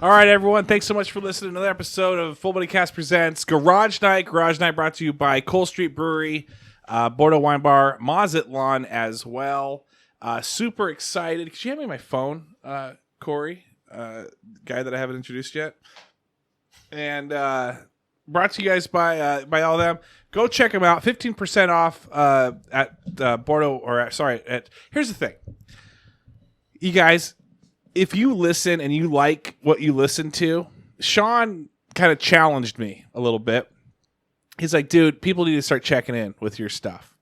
All right, everyone. Thanks so much for listening to another episode of Full Body Cast Presents Garage Night. Garage Night brought to you by Cole Street Brewery, Bordeaux Wine Bar, Mazatlan as well. Super excited. Could you hand me my phone, Corey? Guy that I haven't introduced yet. And brought to you guys by all of them. Go check them out. 15% off at Bordeaux. Here's the thing. You guys, if you listen and you like what you listen to, Sean kind of challenged me a little bit. He's like, dude, people need to start checking in with your stuff.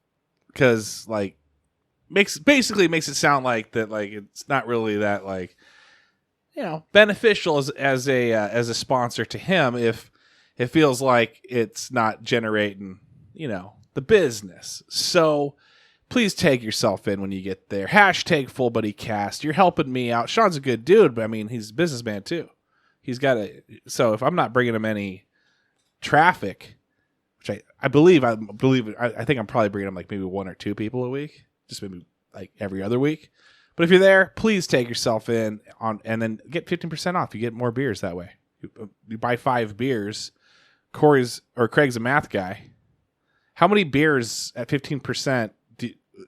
Because, like, makes it sound like that, like, it's not really that, like, you know, beneficial as a sponsor to him if it feels like it's not generating, you know, the business. So please tag yourself in when you get there. Hashtag FullBuddyCast. You're helping me out. Sean's a good dude, but I mean, he's a businessman too. He's got a. So if I'm not bringing him any traffic, which I believe, I think I'm probably bringing him like maybe one or two people a week, just maybe like every other week. But if you're there, please tag yourself in and then get 15% off. You get more beers that way. You buy 5 beers. Craig's a math guy. How many beers at 15%?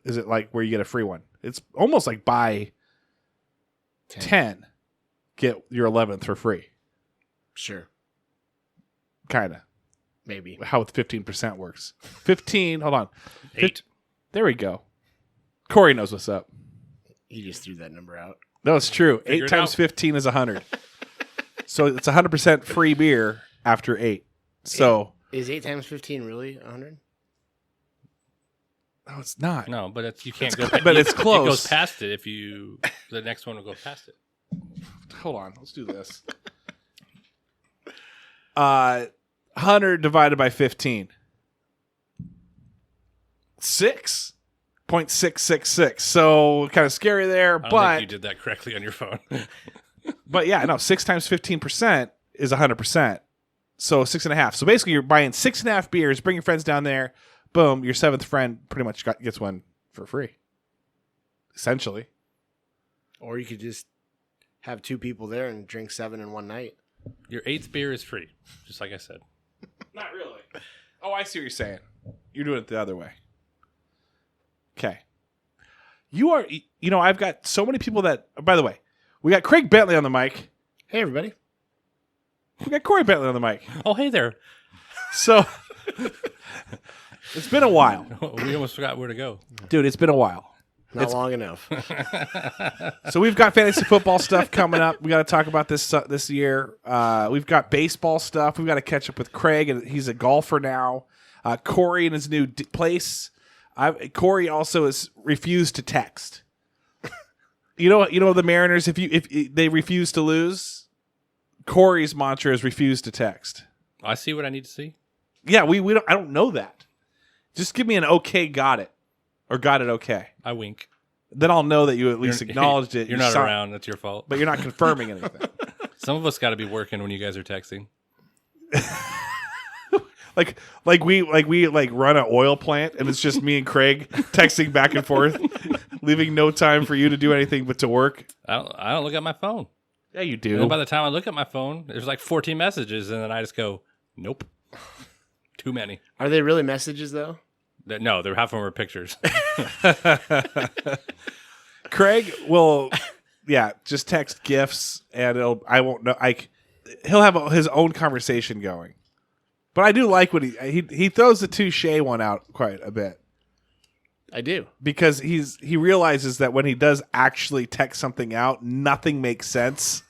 Is it like where you get a free one? It's almost like buy 10, get your 11th for free. Sure. Kind of. Maybe. How 15% works. 15, hold on. 8. There we go. Corey knows what's up. He just threw that number out. No, it's true. Figure 8 it times out. 15 is 100. So it's 100% free beer after 8. So Is 8 times 15 really 100? no, it's not. No, but you can't go. But it's close. It goes past it if you. The next one will go past it. Hold on. Let's do this. 100 divided by 15. 6.666. So kind of scary there, I don't but think you did that correctly on your phone. but yeah, no. 6 times 15% is 100%. So 6.5. So basically, you're buying 6.5 beers. Bring your friends down there. Boom, your 7th friend pretty much gets one for free. Essentially. Or you could just have 2 people there and drink 7 in one night. Your 8th beer is free, just like I said. Not really. Oh, I see what you're saying. You're doing it the other way. Okay. I've got so many people that, by the way, we got Craig Bentley on the mic. Hey, everybody. We got Corey Bentley on the mic. Oh, hey there. So, it's been a while. We almost forgot where to go. Dude, it's been a while. Not long enough. So we've got fantasy football stuff coming up. We got to talk about this year. We've got baseball stuff. We've got to catch up with Craig, and he's a golfer now. Corey in his new place. Corey also has refused to text. You know the Mariners. If they refuse to lose, Corey's mantra is refuse to text. I see what I need to see. Yeah, we don't. I don't know that. Just give me an okay, got it, or got it okay. I wink. Then I'll know that you at least acknowledged it. You're not around. That's your fault. But you're not confirming anything. Some of us got to be working when you guys are texting. like we run an oil plant, and it's just me and Craig texting back and forth, leaving no time for you to do anything but to work. I don't look at my phone. Yeah, you And do. then by the time I look at my phone, there's like 14 messages, and then I just go, nope. Too many. Are they really messages, though? No, they're half of them are pictures. Craig will, just text GIFs, and I won't know. He'll have his own conversation going. But I do like when he throws the touche one out quite a bit. I do. Because he realizes that when he does actually text something out, nothing makes sense.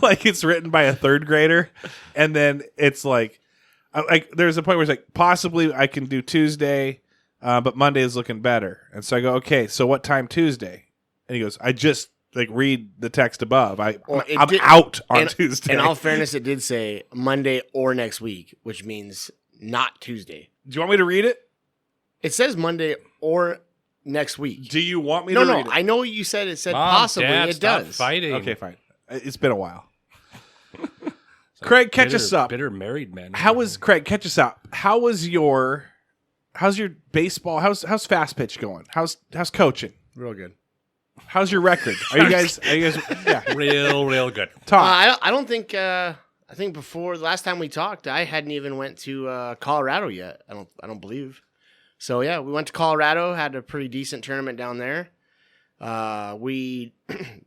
Like it's written by a 3rd grader, and then it's like there's a point where it's like possibly I can do Tuesday, but Monday is looking better, and so I go, okay, so what time Tuesday? And he goes, I just read the text above. I'm out on Tuesday. In all fairness, it did say Monday or next week, which means not Tuesday. Do you want me to read it? It says Monday or next week. Do you want me to read it? I know what you said. It said Mom, possibly. Dad, it stop does. Fighting. Okay, fine. It's been a while. Craig, catch us up. Bitter married men. Craig? Catch us up. How's your baseball? How's Fastpitch going? How's coaching? Real good. How's your record? Are you guys? Yeah. Real good. Talk. I don't think. I think before the last time we talked, I hadn't even went to Colorado yet. I don't believe. So yeah, we went to Colorado. Had a pretty decent tournament down there. We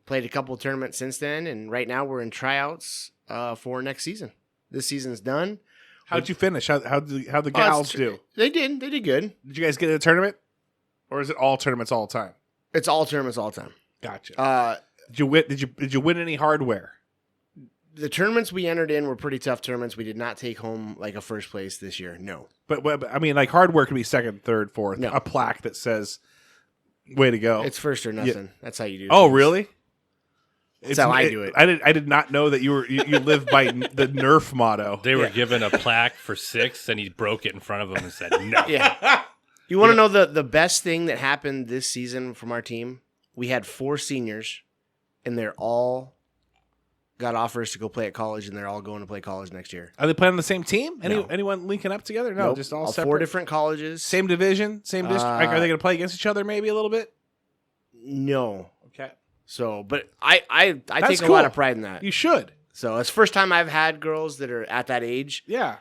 played a couple of tournaments since then, and right now we're in tryouts for next season. This season's done. How'd you finish? How'd the gals do? They did good. Did you guys get in a tournament, or is it all tournaments all the time? It's all tournaments all the time. Gotcha. Did you win? Did you win any hardware? The tournaments we entered in were pretty tough tournaments. We did not take home like a first place this year. No. But I mean, like hardware could be second, third, fourth. No. A plaque that says, "Way to go." It's first or nothing. That's how you do. Oh, things. really? That's how I do it. I did not know that you live by the Nerf motto. They were given a plaque for 6, and he broke it in front of them and said, "No." Yeah. You want to know the best thing that happened this season from our team? We had 4 seniors, and they're all got offers to go play at college, and they're all going to play college next year. Are they playing on the same team? No. Anyone linking up together? No, Nope. just all separate. 4 different colleges. Same division, same district. Like, are they going to play against each other maybe a little bit? No. Okay. So, but I take a cool. lot of pride in that. You should. So it's the first time I've had girls that are at that age. Yeah.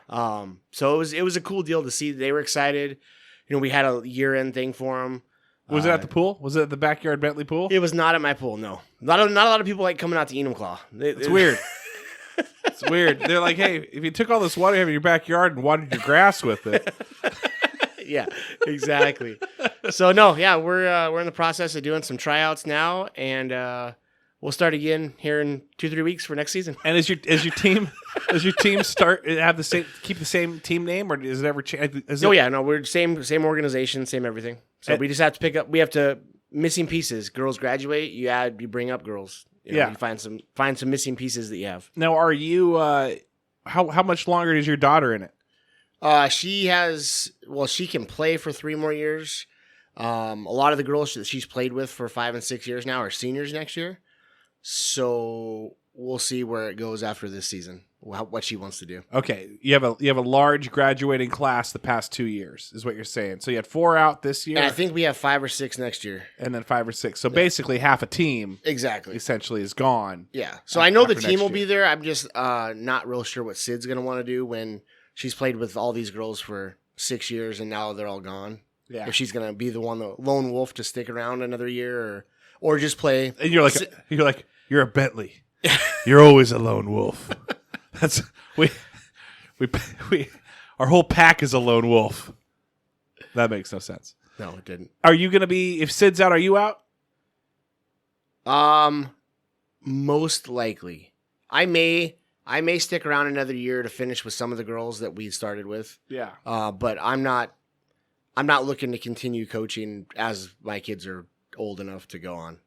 So it was a cool deal to see. They were excited. You know, we had a year-end thing for them. Was it at the pool? Was it at the backyard Bentley pool? It was not at my pool. No, not a lot of people like coming out to Enumclaw. It's weird. It's weird. They're like, hey, if you took all this water you have in your backyard and watered your grass with it. Yeah, exactly. So no, yeah, we're in the process of doing some tryouts now, and we'll start again here in 2-3 weeks for next season. And is your team keep the same team name, or does it ever change? No, we're same organization, same everything. So we just have to pick up. We have to missing pieces. Girls graduate, you bring up girls. You find some missing pieces that you have. Now, are you? How much longer is your daughter in it? She can play for 3 more years. A lot of the girls that she's played with for 5 and 6 years now are seniors next year. So we'll see where it goes after this season, what she wants to do. Okay, you have a large graduating class the past 2 years, is what you're saying. So you had 4 out this year, and I think we have 5 or 6 next year, and then 5 or 6. So basically, half a team exactly essentially is gone. Yeah. So I know the after team will next be year. there. I'm just not real sure what Sid's gonna want to do when she's played with all these girls for 6 years and now they're all gone. Yeah. If she's gonna be the lone wolf to stick around another year or just play. And you're like you're a Bentley. You're always a lone wolf. That's we our whole pack is a lone wolf. That makes no sense. No, it didn't. Are you gonna be, if Sid's out, are you out? Most likely. I may stick around another year to finish with some of the girls that we started with. Yeah. But I'm not looking to continue coaching as my kids are old enough to go on.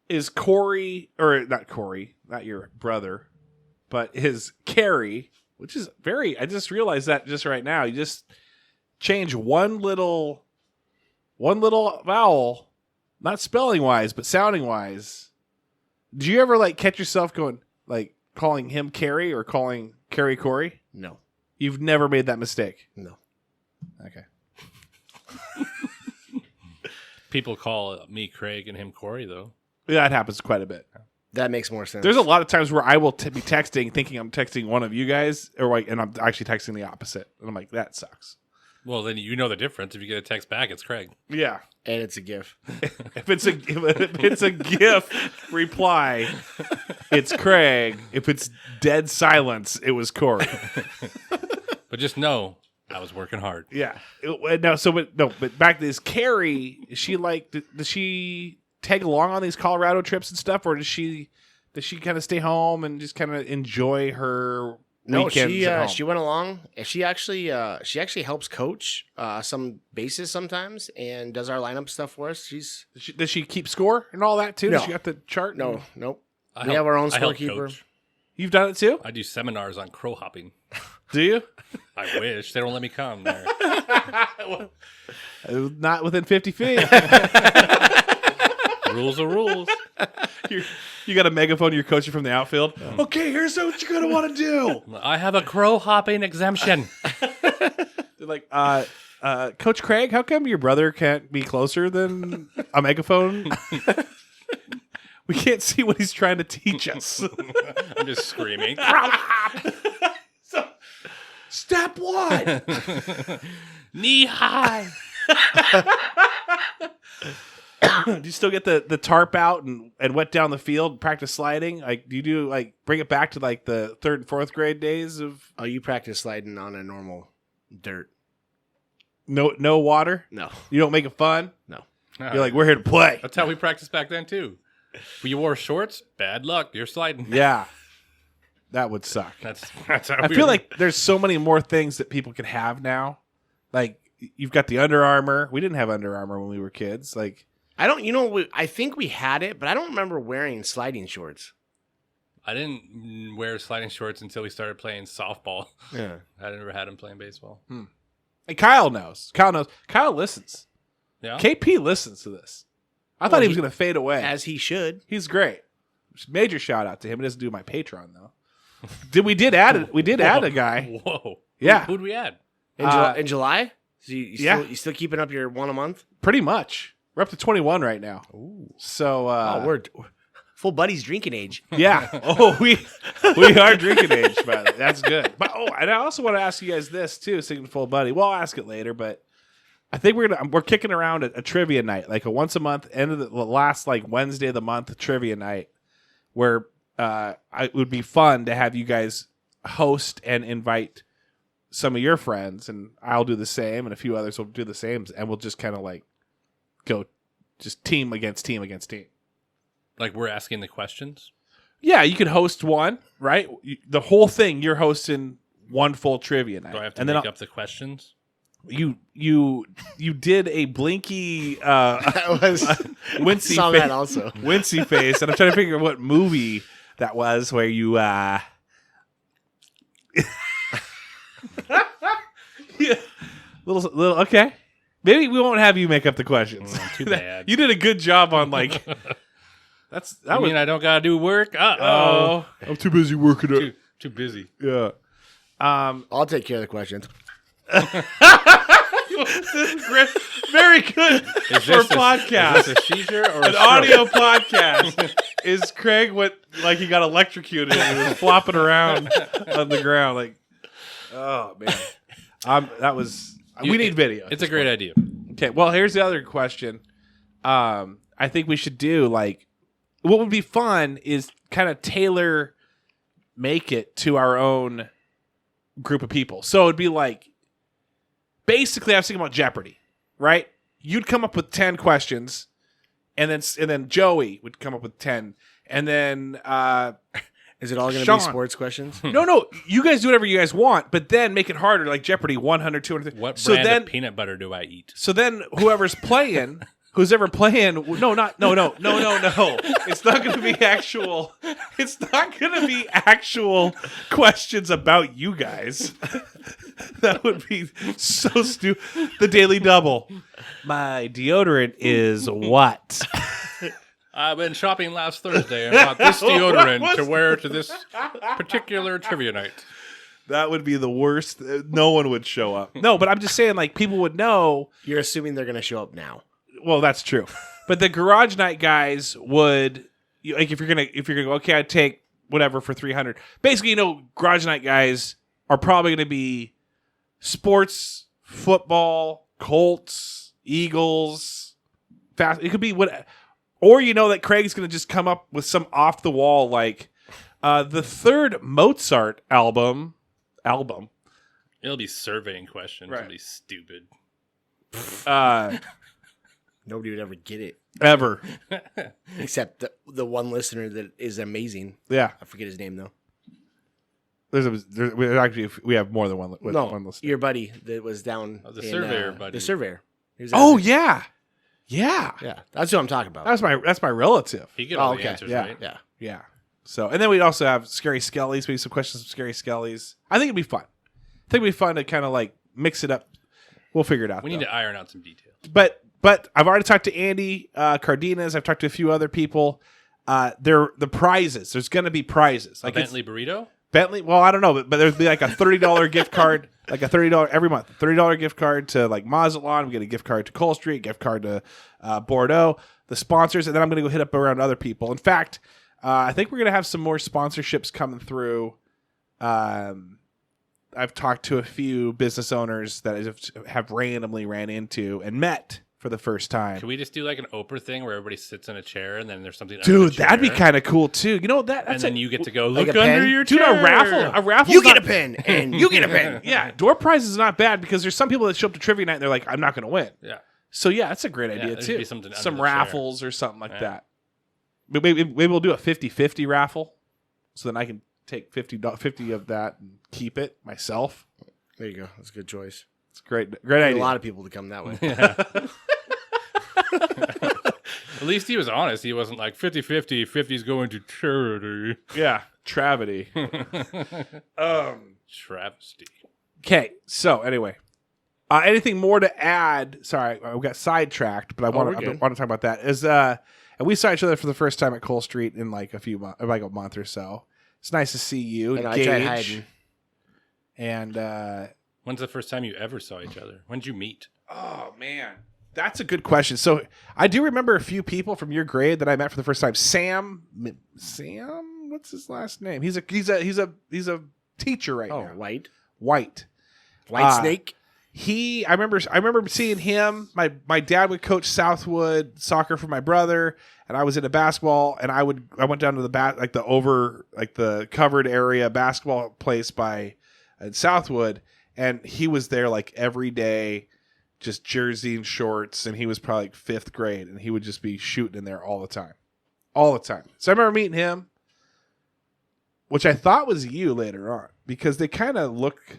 Is Corey, or not Corey, not your brother, but his Skary, which is I just realized that just right now. You just change one little vowel, not spelling wise, but sounding wise. Do you ever catch yourself going calling him Skary or calling Skary Corey? No. You've never made that mistake? No. Okay. People call me Craig and him Corey, though. Yeah, that happens quite a bit. That makes more sense. There's a lot of times where I will be texting thinking I'm texting one of you guys, and I'm actually texting the opposite. And I'm like, that sucks. Well, then you know the difference. If you get a text back, it's Craig. Yeah. And it's a GIF. If it's a GIF reply, it's Craig. If it's dead silence, it was Corey. But just know, I was working hard. Yeah. But back to this Skary, is she does she tag along on these Colorado trips and stuff, or does she kind of stay home and just kind of enjoy her weekends at home? She went along. She actually helps coach some bases sometimes and does our lineup stuff for us. Does she keep score and all that too? No. Does she got the chart? Nope. We have our own scorekeeper. You've done it too? I do seminars on crow hopping. Do you? I wish. They don't let me come there. Not within 50 feet. Rules are rules. You got a megaphone, you're coaching from the outfield. Okay, here's what you're going to want to do. I have a crow hopping exemption. They're like, Coach Craig, how come your brother can't be closer than a megaphone? We can't see what he's trying to teach us. I'm just screaming. So, step 1. Knee high. Do you still get the tarp out and wet down the field and practice sliding? Like, do you do like bring it back to like the 3rd and 4th grade days of Oh, you practice sliding on a normal dirt? no water? No. You don't make it fun? No. You're like, we're here to play. That's how we practiced back then too. If you wore shorts, bad luck. You're sliding. Yeah. That would suck. That's how I feel like there's so many more things that people can have now. Like, you've got the Under Armour. We didn't have Under Armour when we were kids. Like, I don't. I think we had it, but I don't remember wearing sliding shorts. I didn't wear sliding shorts until we started playing softball. Yeah. I never had him playing baseball. and Kyle knows. Kyle listens. Yeah. KP listens to this. I thought he was going to fade away. As he should. He's great. Major shout out to him. He doesn't do my Patreon though. We did add a guy. Whoa. Yeah. Who'd we add? In July? So Yeah. you still keeping up your 1 a month? Pretty much. We're up to 21 right now. Ooh. So We're full buddies drinking age. yeah. Oh, we are drinking age, but that's good. But and I also want to ask you guys this too, singing full buddy. Well, I'll ask it later, but I think we're kicking around a trivia night, like a once a month, end of the last like Wednesday of the month trivia night, where it would be fun to have you guys host and invite some of your friends, and I'll do the same, and a few others will do the same, and we'll just kind of like go just team against team against team. Like we're asking the questions? Yeah, you could host one, right? The whole thing, you're hosting one full trivia night. Do I have to and make then up the questions? You did a blinky That was wincy saw face, that also. wincy face, and I'm trying to figure out what movie that was where you yeah, little okay. Maybe we won't have you make up the questions. Too bad. You did a good job on like I mean, I don't gotta do work. Uh-oh. I'm too busy working it. Too busy. Yeah. I'll take care of the questions. Very good for a podcast. Is this a seizure or An audio podcast. Is Craig like he got electrocuted and he was flopping around on the ground like, oh man, we need video. It's a great idea. Okay, well here's the other question. I think we should do like what would be fun is kind of tailor make it to our own group of people. So it'd be like basically I was thinking about Jeopardy, right? You'd come up with 10 questions, and then Joey would come up with 10, and then Is it all going to Sean. be sports questions? no, you guys do whatever you guys want, but then make it harder, like Jeopardy, 100, 200. What so brand then, of peanut butter do I eat? So then whoever's playing, no. It's not going to be actual. It's not going to be actual questions about you guys. That would be so stupid. The Daily Double. My deodorant is what? I've been shopping last Thursday and bought this deodorant to wear to this particular trivia night. That would be the worst. No one would show up. No, but I'm just saying, like, people would know. You're assuming they're going to show up now. Well, that's true. But the garage night guys would, like, if you're gonna go, okay, I'd take whatever for 300. Basically, garage night guys are probably gonna be sports, football, Colts, Eagles, fast. It could be what, or that Craig's gonna just come up with some off the wall like the third Mozart album. It'll be surveying questions. Right. It'll be stupid. Nobody would ever get it. Ever. Except the one listener that is amazing. Yeah. I forget his name, though. We have more than one. One listener. Your buddy that was down. The surveyor buddy. The surveyor. He was Oh out yeah. yeah. That's what I'm talking about. That's my relative. He get all the okay. answers, Yeah. right? Yeah. Yeah. So, and then we'd also have Scary Skelleys. Maybe some questions from Scary Skelleys. I think it'd be fun. I think it'd be fun to kind of like mix it up. We'll figure it out. We need to iron out some details. But I've already talked to Andy Cardenas. I've talked to a few other people. They're the prizes. There's going to be prizes. Like Bentley burrito? Bentley. Well, I don't know, but there'd be like a $30 gift card, like a $30 every month, $30 gift card to like Mazatlan. We get a gift card to Cole Street, gift card to Bordeaux, the sponsors, and then I'm going to go hit up around other people. In fact, I think we're going to have some more sponsorships coming through. I've talked to a few business owners that have randomly ran into and met for the first time. Can we just do like an Oprah thing where everybody sits in a chair and then there's something under Dude, the chair? that'd be kind of cool too. You know that's and then you get to go like look a under pen? your dude, chair. a raffle. You not- get a pen, and you get a pen. Yeah, door prize is not bad because there's some people that show up to trivia night and they're like, I'm not going to win. Yeah. So yeah, that's a great Yeah, idea there should too. be something under Some the chair. raffles or something like Yeah. that. Maybe we'll do a 50-50 raffle, so then I can take 50 of that and keep it myself. There you go. That's a good choice. It's a great Get idea. a lot of people to come that way. Yeah. At least he was honest. He wasn't like 50-50, 50's going to charity. Yeah, travity. Travesty. Okay, so anyway, anything more to add? Sorry, I got sidetracked, but I want we're to good. talk about that. And we saw each other for the first time at Cole Street in like a month or so. It's nice to see you. And I Gage. tried hiding. And When's the first time you ever saw each other? When did you meet? oh man, that's a good question. So I do remember a few people from your grade that I met for the first time. Sam, what's his last name? He's a teacher right Oh, now. White White. Snake. I remember seeing him. My dad would coach Southwood soccer for my brother, and I was into basketball. And I went down to the covered area basketball place in Southwood, and he was there like every day, just jersey and shorts. And he was probably like 5th grade, and he would just be shooting in there all the time. So I remember meeting him, which I thought was you later on because they kind of look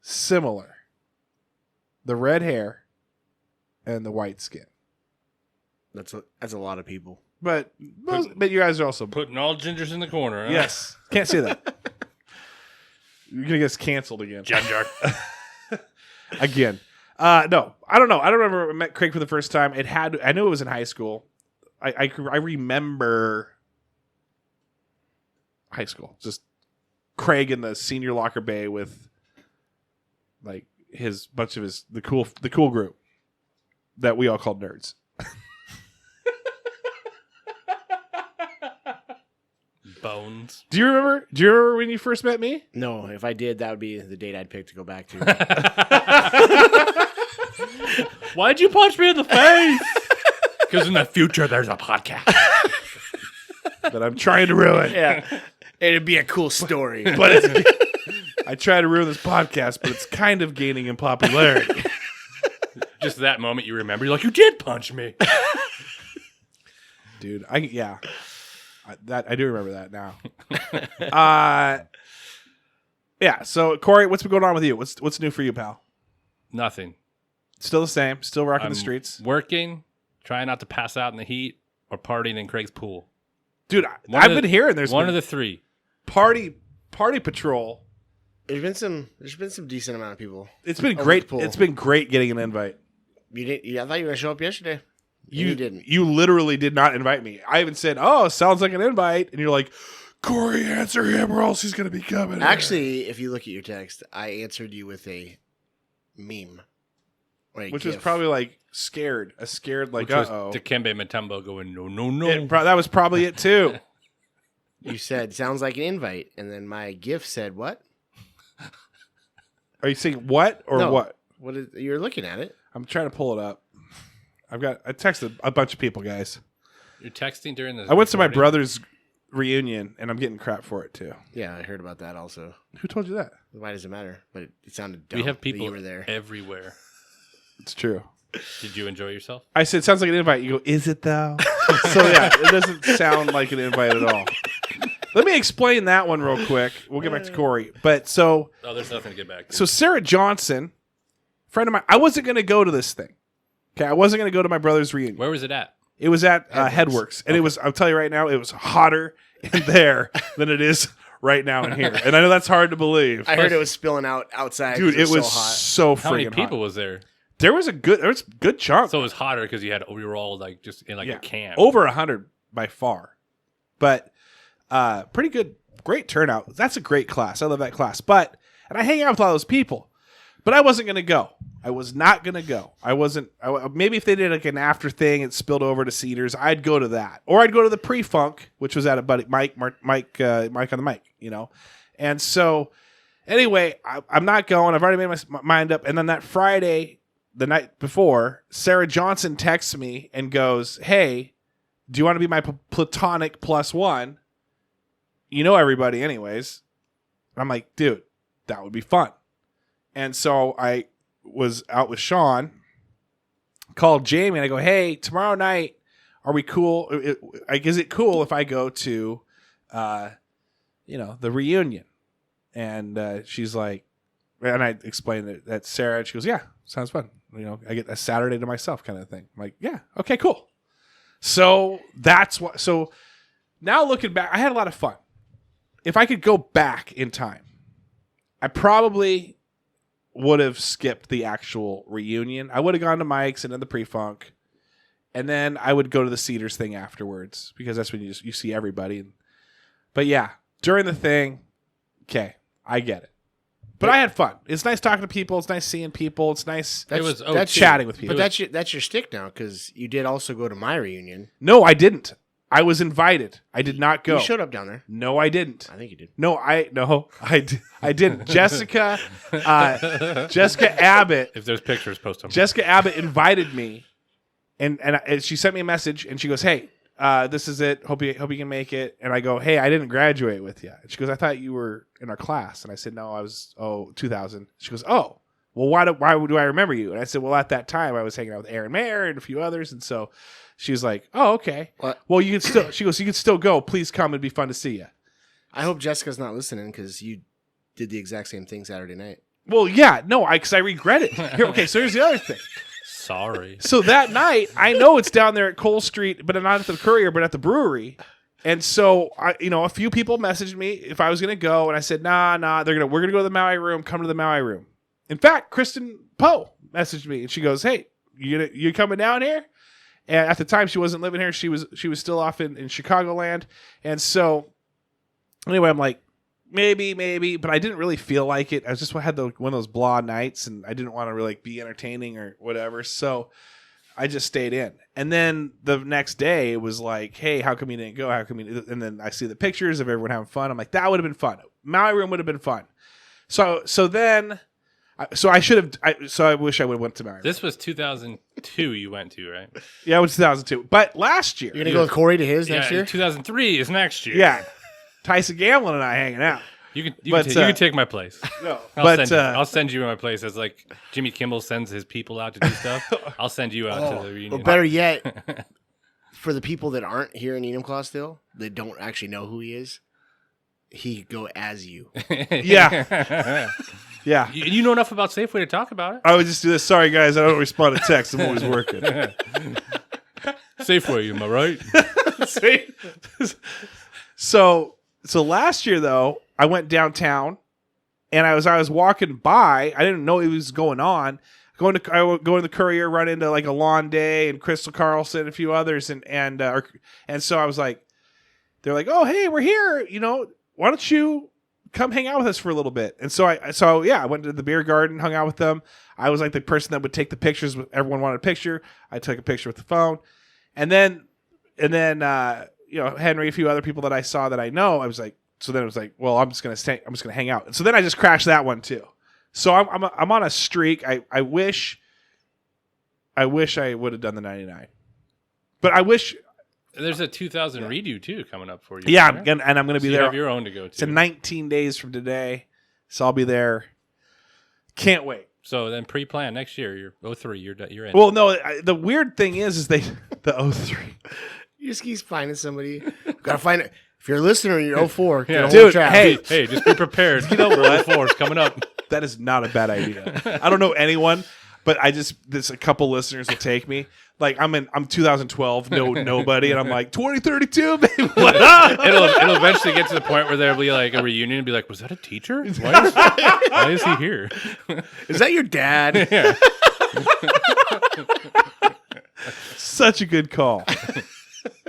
similar. The red hair and the white skin. That's a lot of people. But you guys are also... Putting all gingers in the corner. Huh? Yes. Can't say that. You're going to get us canceled again. Ginger. Again. No, I don't know. I don't remember when I met Craig for the first time. I knew it was in high school. I remember high school. Just Craig in the senior locker bay with like the cool group that we all called nerds. Bones. Do you remember when you first met me? No, if I did, that would be the date I'd pick to go back to. Why'd you punch me in the face? Because in the future, there's a podcast. That I'm trying to ruin. Yeah, it'd be a cool story. But I try to ruin this podcast, but it's kind of gaining in popularity. Just that moment you remember. You're like, you did punch me. Dude, I do remember that now. Yeah. So Corey, what's been going on with you? What's new for you, pal? Nothing. Still the same. Still rocking I'm the streets, working, trying not to pass out in the heat, or partying in Craig's pool. dude. I've been hearing there's one been of the three. party patrol. There's been some decent amount of people. It's been Over great. the pool. It's been great getting an invite. You didn't? I thought you were gonna show up yesterday. You didn't. You literally did not invite me. I even said, "Oh, sounds like an invite," and you're like, "Corey, answer him, or else he's gonna be coming." Actually, if you look at your text, I answered you with a meme, which was probably like scared, like, Which was uh-oh. Dikembe Mutombo going, no. That was probably it too. You said sounds like an invite, and then my GIF said what? Are you saying what or No. what? What is? You're looking at it. I'm trying to pull it up. I texted a bunch of people, guys. You're texting during this. I went to my recording? brother's reunion, and I'm getting crap for it too. Yeah, I heard about that also. Who told you that? Why does it matter? But it sounded dumb. We have that you people were there. everywhere. It's true. Did you enjoy yourself? I said, "Sounds like an invite." You go, "Is it though?" So yeah, it doesn't sound like an invite at all. Let me explain that one real quick. We'll get back to Corey. But so Oh, there's nothing to get back to. So Sarah Johnson, friend of mine, I wasn't going to go to this thing. Okay, I wasn't going to go to my brother's reunion. Where was it at? It was at Headworks, and it was. I'll tell you right now, it was hotter in there than it is right now in here. And I know that's hard to believe, I heard it was spilling out outside. dude. 'cause It was so hot. so How many freaking people hot. was there? There was a good chunk. So it was hotter because we were all like just in like a camp. over 100 by far, but pretty good great turnout. That's a great class. I love that class. And I hang out with all those people. But I wasn't going to go. I was not going to go. Maybe if they did like an after thing, it spilled over to Cedars, I'd go to that. Or I'd go to the pre-funk, which was at a buddy, Mike on the mic, you know. And so, anyway, I'm not going. I've already made my mind up. And then that Friday, the night before, Sarah Johnson texts me and goes, hey, do you want to be my platonic +1? You know everybody anyways. And I'm like, dude, that would be fun. And so I was out with Sean, called Jamie, and I go, hey, tomorrow night, are we cool? Is it cool if I go to, the reunion? And she's like, and I explained it that Sarah, and she goes, yeah, sounds fun. You know, I get a Saturday to myself kind of thing. I'm like, yeah, okay, cool. So that's what. So now looking back, I had a lot of fun. If I could go back in time, I probably would have skipped the actual reunion. I would have gone to Mike's and then the pre-funk, and then I would go to the Cedars thing afterwards because that's when you see everybody. But yeah, during the thing, okay, I get it. But I had fun. It's nice talking to people. It's nice seeing people. It's nice. That's chatting with people. But that's your stick now because you did also go to my reunion. No, I didn't. I was invited. I did not go. You showed up down there. No, I didn't. I think you did. No, I didn't. Jessica Abbott. If there's pictures, post them. Jessica Abbott invited me, and she sent me a message, and she goes, "Hey, this is it. Hope you can make it." And I go, "Hey, I didn't graduate with you." And she goes, "I thought you were in our class." And I said, "No, I was 2000." She goes, "Oh, well, why do I remember you?" And I said, "Well, at that time, I was hanging out with Aaron Mayer and a few others, and so." She was like, "Oh, okay. What? Well, you can still." She goes, "You can still go. Please come. It'd be fun to see you." I hope Jessica's not listening because you did the exact same thing Saturday night. Well, yeah, no, because I regret it. Okay, so here's the other thing. Sorry. So that night, I know it's down there at Cole Street, but not at the Courier, but at the brewery. And so, a few people messaged me if I was going to go, and I said, "Nah, we're gonna go to the Maui Room. Come to the Maui Room." In fact, Kristen Poe messaged me, and she goes, "Hey, you coming down here?" And at the time, she wasn't living here. She was still off in Chicagoland. And so, anyway, I'm like, maybe, but I didn't really feel like it. I just had one of those blah nights, and I didn't want to really be entertaining or whatever. So I just stayed in. And then the next day, it was like, hey, how come you didn't go? How come you? And then I see the pictures of everyone having fun. I'm like, that would have been fun. Maui Room would have been fun. So then. So I should have. So I wish I would have went to Maui. This was 2002. You went to, right? Yeah, it was 2002. But last year, you're gonna go with Corey to his next year. 2003 is next year. Yeah, Tyson Gamblin and I hanging out. You can take my place. No, I'll send you my place as like Jimmy Kimmel sends his people out to do stuff. I'll send you out to the reunion. Or better yet, for the people that aren't here in Enumclaw still, that don't actually know who he is, he could go as you. Yeah. Yeah. You know enough about Safeway to talk about it. I would just do this. Sorry, guys, I don't respond to text. I'm always working. Safeway, am I right? So last year, though, I went downtown, and I was walking by. I didn't know it was going on. I would go in the Courier, run into like a Lawn Day and Crystal Carlson and a few others, and so I was like, they're like, "Oh, hey, we're here. Why don't you come hang out with us for a little bit?" And so I went to the beer garden, hung out with them. I was like the person that would take the pictures. Everyone wanted a picture. I took a picture with the phone, and then Henry, a few other people that I saw that I know. I was like, so then it was like, well, I'm just gonna hang out. And so then I just crashed that one too. So I'm on a streak. I wish I would have done the 99, but I wish. There's a 2000 redo too coming up for you. Yeah, and I'm going to be you there. Have your own to go to. It's in 19 days from today, so I'll be there. Can't wait. So then pre-plan next year. You're 03. You're in. Well, no. The weird thing is the 03. You just keep finding somebody. Gotta find it. If you're a listener, you're 04. Yeah. Dude, hey, just be prepared. You know what? 04 is coming up. That is not a bad idea. I don't know anyone, but there's a couple listeners will take me. Like I'm 2012, nobody, and I'm like 2032, baby. What up? It'll eventually get to the point where there'll be like a reunion and be like, was that a teacher? Why is he here? Is that your dad? Yeah. Such a good call.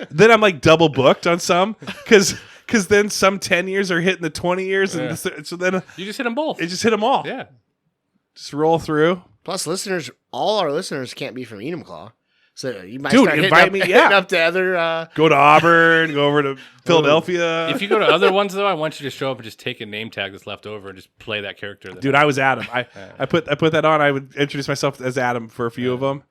Then I'm like double booked on some because Because then some 10 years are hitting the 20 years. And so then You just hit them both. it just hit them all. Yeah. Just roll through. Plus, all our listeners can't be from Enumclaw. So you might Dude, start invite me, hitting up to other... Go to Auburn, go over to Philadelphia. If you go to other ones, though, I want you to show up and just take a name tag that's left over and just play that character. Dude, I was Adam. I put that on. I would introduce myself as Adam for a few of them.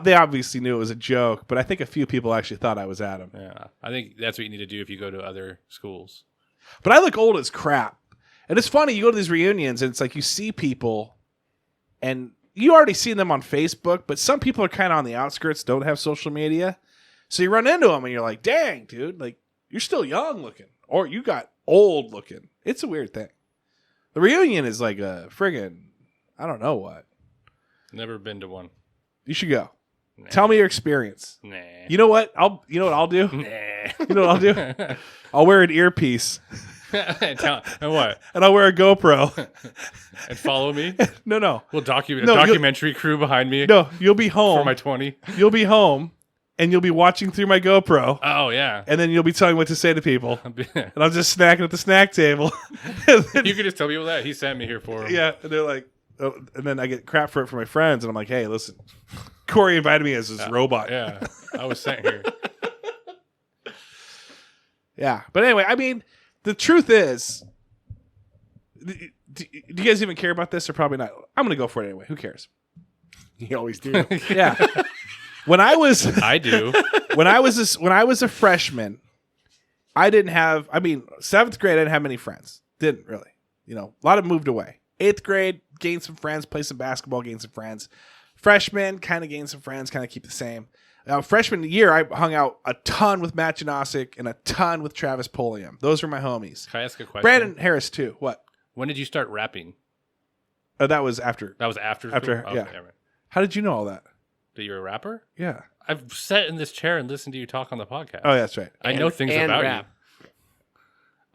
They obviously knew it was a joke, but I think a few people actually thought I was Adam. Yeah, I think that's what you need to do if you go to other schools. But I look old as crap. And it's funny, you go to these reunions and it's like you see people and you already seen them on Facebook, but some people are kind of on the outskirts, don't have social media. So you run into them and you're like, dang, dude, like you're still young looking or you got old looking. It's a weird thing. The reunion is like a friggin', I don't know what. Never been to one. You should go. Nah. Tell me your experience. Nah. You know what? I'll do? Nah. You know what I'll do? I'll wear an earpiece And what? and I'll wear a GoPro. And follow me? No. We'll No, documentary crew behind me. No, you'll be home. For my 20. You'll be home and you'll be watching through my GoPro. Oh, yeah. And then you'll be telling what to say to people. And I'm just snacking at the snack table. And then- You could just tell people that. He sent me here for him. yeah. And they're like, oh, and then I get crap for it from my friends. And I'm like, hey, listen, Corey invited me as his robot. Yeah. I was sent here. Yeah. But anyway, I mean, the truth is, do you guys even care about this or probably not? I'm going to go for it anyway. Who cares? You always do. Yeah. When I was I do. when I was a freshman, I didn't have, I mean, 7th grade, I didn't have many friends. Didn't really. You know, a lot of them moved away. 8th grade, gained some friends, played some basketball, gained some friends. Freshman, kind of gained some friends, kind of keep the same. Freshman year, I hung out a ton with Matt Janosic and a ton with Travis Polium. Those were my homies. Can I ask a question? Brandon Harris, too. What? When did you start rapping? That was after. That was after After, school? yeah. Okay, right. How did you know all that? That you're a rapper? Yeah. I've sat in this chair and listened to you talk on the podcast. Oh, yeah, that's right. I know things and about rap. you.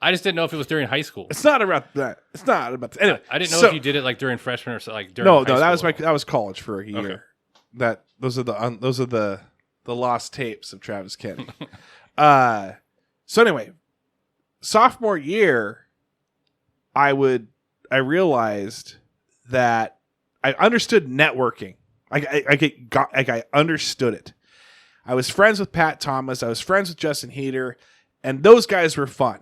I just didn't know if it was during high school. It's not about that. It's not about that. Anyway. I didn't know so- if you did it like during freshman or so, like during No, high that school. was college for a year. Okay. Those are the lost tapes of Travis Kenny. So anyway, sophomore year, I realized that I understood networking. I understood it. I was friends with Pat Thomas. I was friends with Justin Heater, and those guys were fun.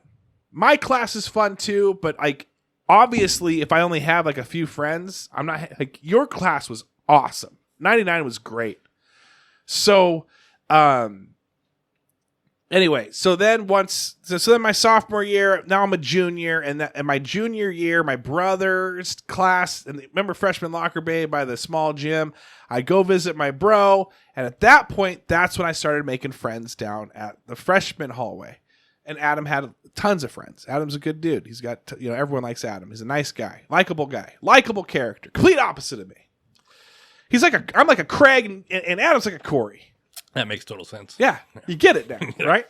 My class is fun too, but like obviously, if I only have like a few friends, I'm not like your class was awesome. 99 was great. So, anyway, so then my sophomore year, now I'm a junior, and my junior year, my brother's class, and remember freshman locker bay by the small gym, I go visit my bro, and at that point, that's when I started making friends down at the freshman hallway. And Adam had tons of friends. Adam's a good dude. He's got, everyone likes Adam. He's a nice guy, likable character, complete opposite of me. I'm like a Craig, and Adam's like a Corey. That makes total sense. Yeah, you get it now, right?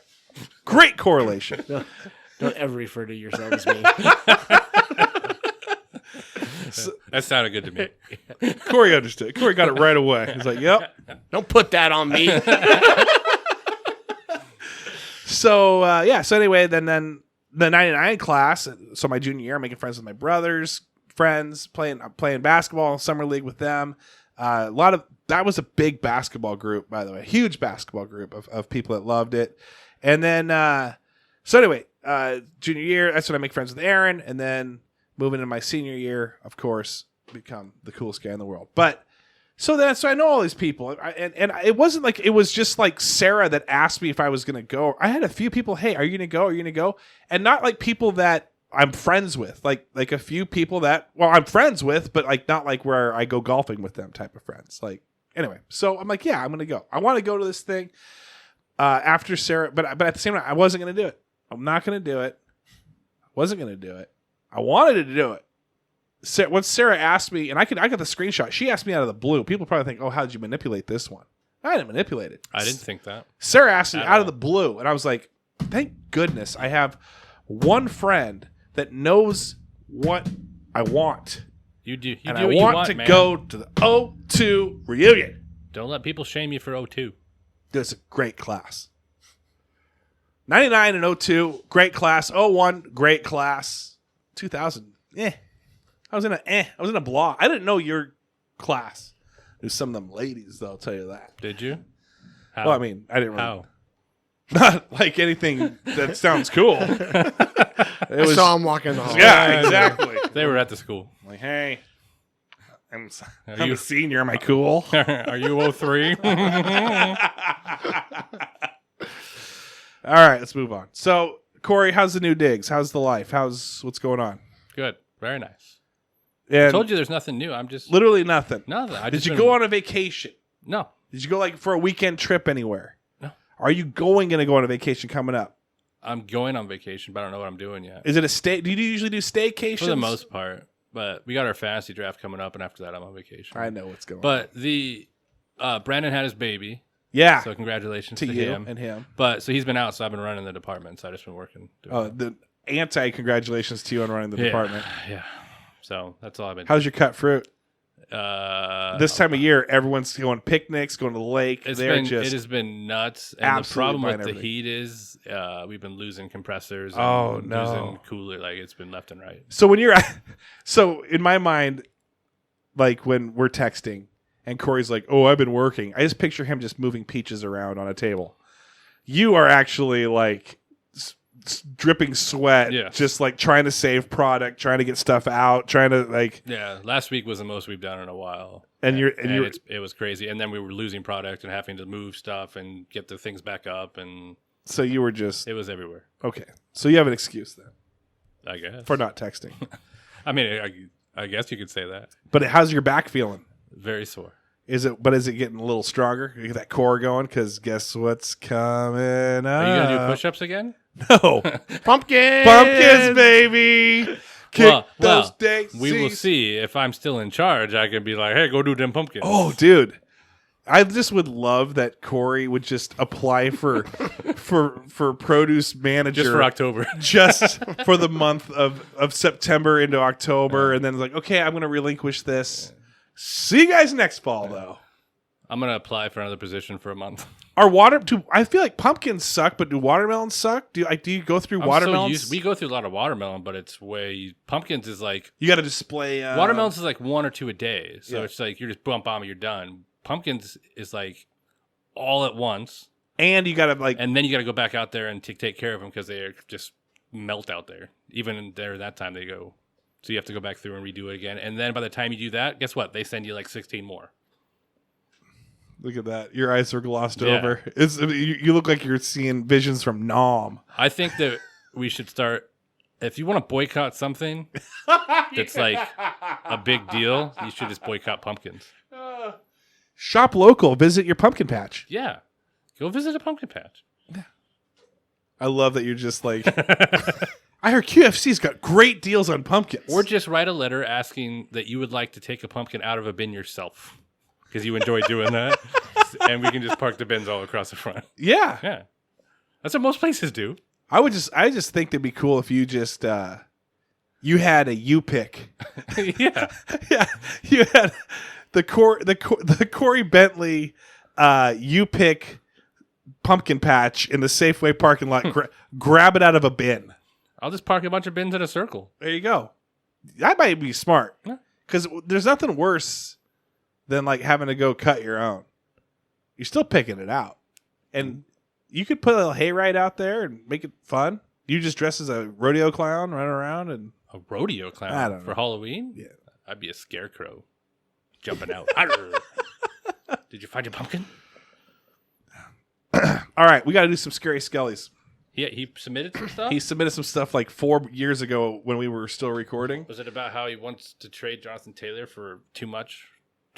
Great correlation. Don't ever refer to yourself as me. That sounded good to me. Corey understood. Corey got it right away. He's like, yep. Don't put that on me. So, so anyway, then the 99 class, so my junior year, I'm making friends with my brother's friends, playing basketball, summer league with them. That was a big basketball group, by the way, huge basketball group of people that loved it. And then, so anyway, junior year, that's when I make friends with Aaron. And then moving into my senior year, of course, become the coolest guy in the world. But so I know all these people. And it wasn't like, it was just like Sarah that asked me if I was going to go. I had a few people, hey, are you going to go? Are you going to go? And not like people that I'm friends with, like a few people that, well, I'm friends with, but like not like where I go golfing with them type of friends. Like, anyway, so I'm like, yeah, I'm going to go. I want to go to this thing after Sarah, but at the same time, I wasn't going to do it. I'm not going to do it. I wasn't going to do it. I wanted to do it. Once Sarah asked me, and I got the screenshot, she asked me out of the blue. People probably think, oh, how did you manipulate this one? I didn't manipulate it. I didn't think that. Sarah asked me At out all. of the blue, and I was like, thank goodness I have one friend that knows what I want. You do. You And do I what you want want, to man. go to the O2 reunion. Don't let people shame you for 02. It's a great class. 99 and 02, great class. 01, great class. 2000, I was in a blah. I didn't know your class. There's some of them ladies, though, I'll tell you that. Did you? How? Well, I mean, I didn't really. How? Not like anything that sounds cool. I saw him walking the hall. Yeah, exactly. They were at the school. Like, hey, I'm you- a senior. Am I cool? Are you 03? All right, let's move on. So, Corey, how's the new digs? How's the life? What's going on? Good. Very nice. And I told you there's nothing new. I'm just literally nothing. nothing. Did you go on a vacation? No. Did you go like for a weekend trip anywhere? No. Are you going to go on a vacation coming up? I'm going on vacation, but I don't know what I'm doing yet. Is it a stay? Do you usually do staycations? For the most part. But we got our fantasy draft coming up, and after that, I'm on vacation. I know what's going on. But the Brandon had his baby, Yeah, so congratulations to to you him. and him. But so he's been out, so I've been running the department. So I just been working. doing The anti-congratulations to you on running the that. department. Yeah. So that's all I've been. How's your cut fruit? This This time of year, everyone's going picnics, going to the lake. it Just has been nuts. And the absolutely problem with buying the everything. heat is we've been losing compressors. And Oh, no. losing cooler. Like it's been left and right. so when you're so in my mind, like when we're texting and Corey's like, "Oh, I've been working," I just picture him just moving peaches around on a table. You are actually like dripping sweat, Yes. just like trying to save product, trying to get stuff out, trying to like. Yeah, last week was the most we've done in a while, And you're it was crazy. And then we were losing product and having to move stuff and get the things back up, and so you were just it was everywhere. okay. So you have an excuse then I guess for not texting. I mean, I guess you could say that. But how's your back feeling? Very sore. Is it getting a little stronger? You get that core going? Because guess what's coming up? Are you gonna do push-ups again? No. Pumpkins! Pumpkins, baby. Kick those well, daisies. we will see. If I'm still in charge, I can be like, "Hey, go do them pumpkins." Oh, dude. I just would love that Corey would just apply for produce manager just for October. just for the month of September into October, and then it's like, okay, I'm going to relinquish this. See you guys next fall, though. I'm gonna apply for another position for a month. I feel like pumpkins suck, but do watermelons suck? Do you go through watermelons? We go through a lot of watermelon, but it's pumpkins is like You got to display. watermelons is like 1 or 2 a day, so Yeah. it's like you're just bump on, you're done. Pumpkins is like all at once, and you got to like. and then you got to go back out there and take care of them because they just melt out there. Even there that time they go, so you have to go back through and redo it again. And then by the time you do that, guess what? They send you like 16 more. Look at that! Your eyes are glossed Yeah. over. You look like you're seeing visions from Nom. I think that we should start. If you want to boycott something that's like a big deal, you should just boycott pumpkins. Shop local. Visit your pumpkin patch. Yeah, go visit a pumpkin patch. I love that you're just like. I heard QFC's got great deals on pumpkins. Or just write a letter asking that you would like to take a pumpkin out of a bin yourself because you enjoy doing that, and we can just park the bins all across the front. Yeah, Yeah, that's what most places do. I just think it'd be cool if you just you had a U pick. Yeah, Yeah, you had the Corey Bentley U pick pumpkin patch in the Safeway parking lot. Grab it out of a bin. I'll just park a bunch of bins in a circle. There you go. That might be smart Yeah. because there's nothing worse than like having to go cut your own. You're still picking it out, and you could put a little hayride out there and make it fun. You just dress as a rodeo clown, run around, and A rodeo I clown don't know. for Halloween? Yeah. I'd be a scarecrow jumping out. Arr. Did you find your pumpkin? all right, we got to do some scary Skelleys. Yeah, he submitted some stuff. He submitted some stuff like 4 years ago when we were still recording. Was it about how he wants to trade Jonathan Taylor for too much?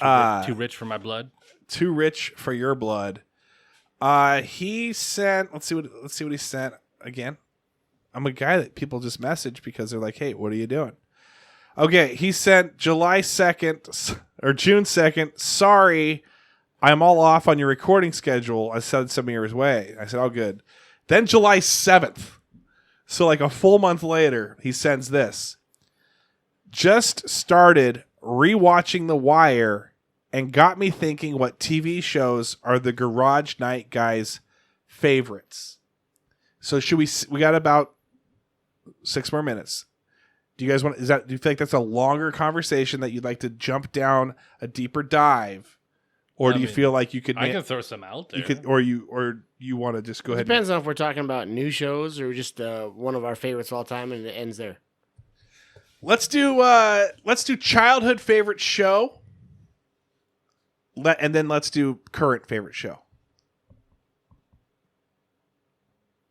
Too rich for my blood? Too rich for your blood. He sent. Let's see what he sent again. I'm a guy that people just message because they're like, "Hey, what are you doing?" Okay, he sent July 2nd or June 2nd. Sorry, I'm all off on your recording schedule. I said some years way. I said, "Oh, good." Then July 7th. So like a full month later, he sends this. Just started rewatching The Wire and got me thinking what TV shows are the Garage Night guys' favorites. So we got about 6 more minutes. Do you guys want? Do you feel like that's a longer conversation that you'd like to jump down a deeper dive, or do you feel like you could? I can throw some out there. You could, or you want to just go ahead. Depends on if we're talking about new shows or just one of our favorites of all time, and it ends there. Let's do childhood favorite show. And then let's do current favorite show.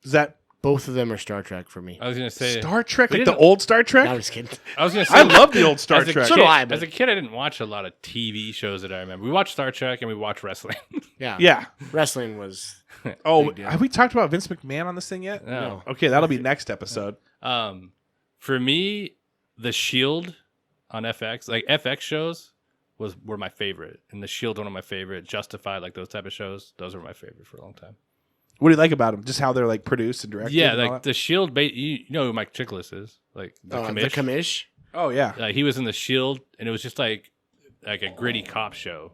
Is that both of them are Star Trek for me? I was gonna say Star Trek, like the old Star Trek. No, I'm just kidding. I was gonna say I love the old Star Trek. So do I. But As a kid, I didn't watch a lot of TV shows that I remember. We watched Star Trek and we watched wrestling. Yeah. Wrestling was. Oh, have we talked about Vince McMahon on this thing yet? No. Okay, that'll be next episode. For me, The Shield on FX, like FX shows, were my favorite, and The Shield one of my favorite. Justified, like those type of shows, those were my favorite for a long time. What do you like about them? Just how they're like produced and directed. Yeah, and all like that? The Shield. You know who Mike Chiklis is? Like the commish. Oh yeah. He was in The Shield, and it was just like a gritty cop show,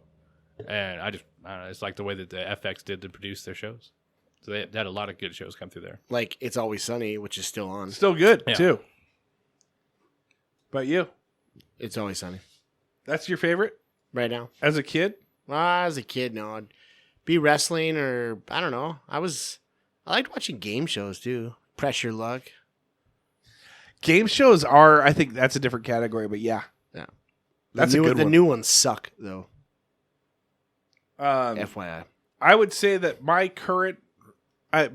and I don't know. It's like the way that the FX did to produce their shows. So they had a lot of good shows come through there. Like It's Always Sunny, which is still on. Still good Yeah. too. But you, It's Always Sunny that's your favorite right now. as a kid? As a kid, no, I'd be wrestling or I don't know. I liked watching game shows too. Pressure Luck. Game shows are, I think that's a different category, but yeah. That's a good one. The new ones suck though. Um, FYI. I would say that my current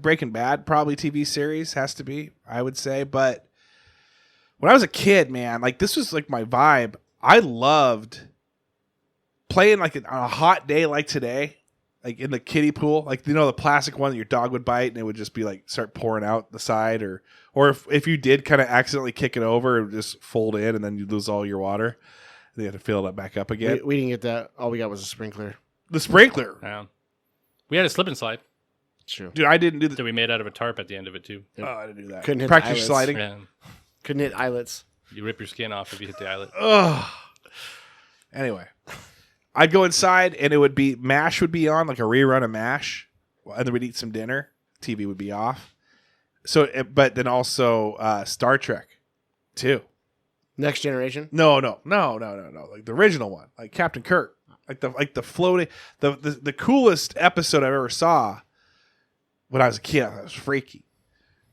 Breaking Bad probably TV series has to be, I would say. But when I was a kid, man, like this was like my vibe. I loved playing like on a hot day like today, like in the kiddie pool, like the plastic one that your dog would bite and it would just be like start pouring out the side, or if you did kind of accidentally kick it over, it would just fold in and then you lose all your water. And you have to fill it back up again. We didn't get that. All we got was a sprinkler. The sprinkler. Yeah. We had a slip and slide True. Dude, I didn't do that we made out of a tarp at the end of it too. Oh, I didn't do that. Couldn't hit the Practice eyelets. sliding. Yeah. Couldn't hit eyelets. You rip your skin off if you hit the eyelet. Ugh. Anyway, I'd go inside and it would be MASH would be on, like a rerun of MASH, and then we'd eat some dinner. TV would be off. So, but then also Star Trek, too. Next Generation. No. Like the original one, like Captain Kirk, like the floating, the coolest episode I ever saw when I was a kid. That was freaky.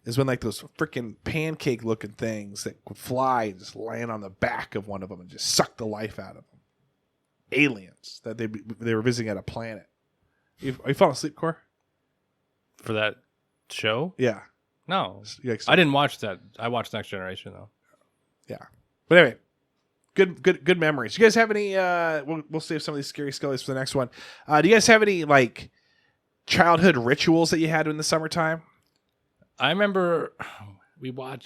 Is when like those freaking pancake looking things that would fly and just land on the back of one of them and just suck the life out of them. Aliens that they were visiting at a planet. Are you falling asleep, Cor? For that show? Yeah. No. You like I didn't watch that. I watched Next Generation though. Yeah. But anyway, good memories. You guys have any we'll save some of these scary skellies for the next one. Do you guys have any like childhood rituals that you had in the summertime? I remember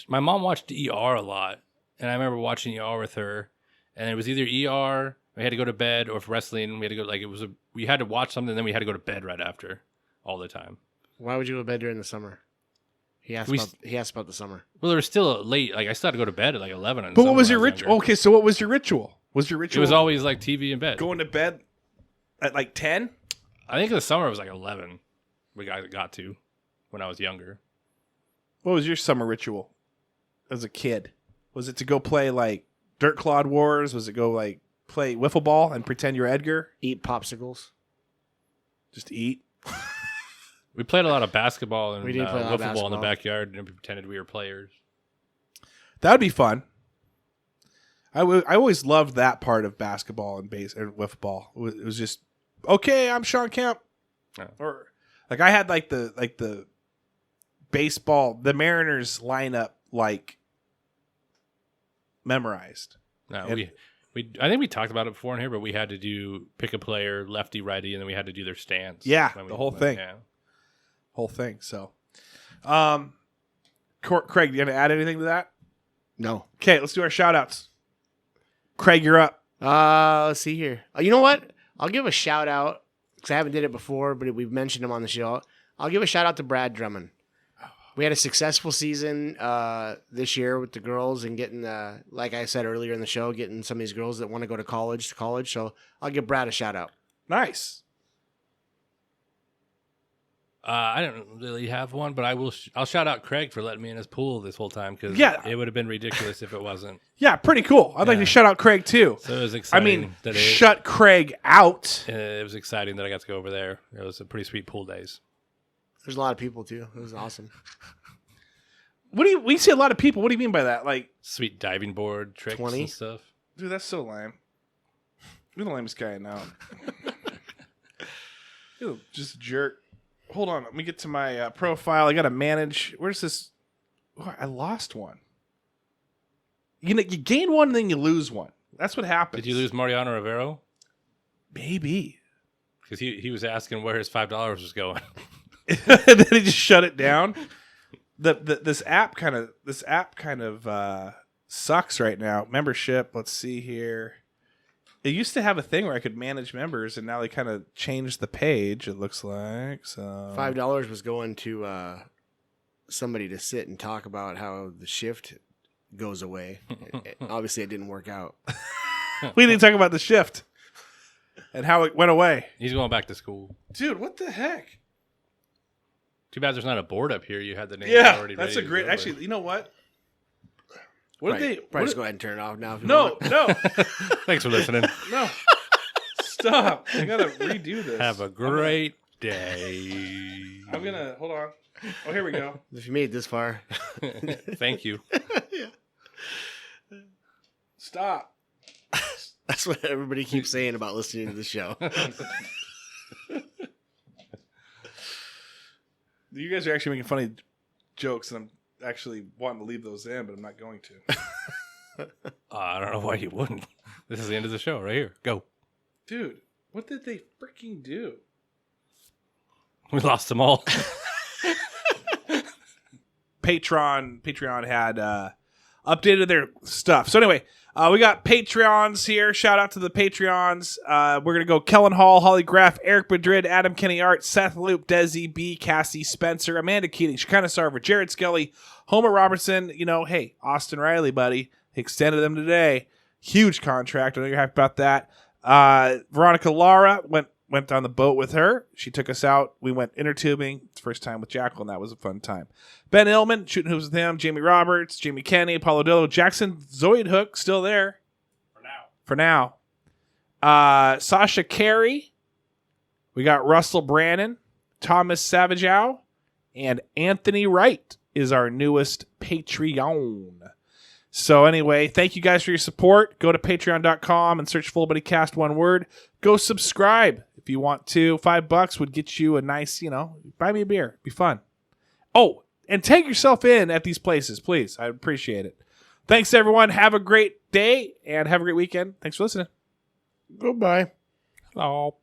my mom watched ER a lot, and I remember watching ER with her, and it was either ER, we had to go to bed, or if wrestling, we had to go, we had to watch something, and then we had to go to bed right after, all the time. Why would you go to bed during the summer? He asked about the summer. Well, there was still late, like I still had to go to bed at like 11. But what was your ritual? Okay, so what was your ritual? It was always like TV in bed. Going to bed at like 10? I think in the summer it was like 11. We got to when I was younger. What was your summer ritual as a kid? Was it to go play like Dirt Clod Wars? Was it go like play wiffle ball and pretend you're Edgar? Eat popsicles. Just eat? We played a lot of basketball and We did play a lot of wiffle ball in the basketball. backyard, and we pretended we were players. That would be fun. I always loved that part of basketball and wiffle ball. It was just, okay, I'm Sean Kemp. Yeah. Or like I had like the baseball, the Mariners lineup like memorized. No, And- I think we talked about it before in here, but we had to pick a player, lefty, righty, and then we had to do their stance. Yeah, when the whole thing. Yeah. Whole thing. So, Craig, you gonna add anything to that? No. Okay, let's do our shout outs. Craig, you're up. Let's see here. You know what? I'll give a shout out because I haven't did it before, but we've mentioned him on the show. I'll give a shout out to Brad Drummond. We had a successful season this year with the girls and getting, like I said earlier in the show, getting some of these girls that want to go to college. So I'll give Brad a shout out. Nice. I don't really have one, but I'll shout out Craig for letting me in his pool this whole time because it would have been ridiculous if it wasn't. Yeah, pretty cool. I'd like to shout out Craig too. So it was exciting. Shut Craig out. It was exciting that I got to go over there. It was a pretty sweet pool days. There's a lot of people too. It was awesome. When you say a lot of people, what do you mean by that? Like sweet diving board tricks 20? and stuff. Dude, that's so lame. You're the lamest guy I know. You're just a jerk. Hold on, let me get to my profile. I gotta manage. Where's this? Oh, I lost one. You gain one and then you lose one. That's what happens. Did you lose Mariano Rivero? Maybe. Because he was asking where his $5 was going. And then he just shut it down. This app kind of sucks right now. Membership. Let's see here. It used to have a thing where I could manage members, and now they kind of changed the page. It looks like so. $5 was going to somebody to sit and talk about how the shift goes away. Obviously, it didn't work out. We didn't talk about the shift and how it went away. He's going back to school. Dude, what the heck? Too bad there's not a board up here. You had the name already. That's ready a great. to go. Actually, you know what? Probably just go ahead and turn it off now. If you No, want. no, Thanks for listening. no. Stop. I gotta redo this. Have a great day. I'm gonna hold on. Oh, here we go. If you made it this far, Thank you. Stop. that's what everybody keeps saying about listening to the show. You guys are actually making funny jokes, and I'm actually wanting to leave those in, but I'm not going to. I don't know why you wouldn't. This is the end of the show right here. Go. Dude, what did they freaking do? We lost them all. Patreon had updated their stuff. So anyway, we got Patreons here. Shout out to the Patreons. We're going to go Kellen Hall, Holly Graff, Eric Madrid, Adam Kenny Art, Seth Loop, Desi B, Cassie Spencer, Amanda Keating, Shekinah Sarver, Jared Skelly, Homer Robertson. Hey, Austin Riley, buddy. He extended them today. Huge contract. I know you're happy about that. Veronica Lara went on the boat with her. She took us out. We went inner tubing. It's the first time with Jacqueline. That was a fun time. Ben Illman, shooting hoops with him. Jamie Roberts, Jamie Kenny, Apollo Dillo, Jackson Zoidhook, still there. For now. Sasha Carey. We got Russell Brannon, Thomas Savageau, and Anthony Wright is our newest Patreon. So anyway, thank you guys for your support. Go to patreon.com and search Full Body Cast, one word. Go subscribe if you want to. $5 would get you a nice, buy me a beer. It'd be fun. Oh, and tag yourself in at these places, please. I'd appreciate it. Thanks, everyone. Have a great day and have a great weekend. Thanks for listening. Goodbye. Hello.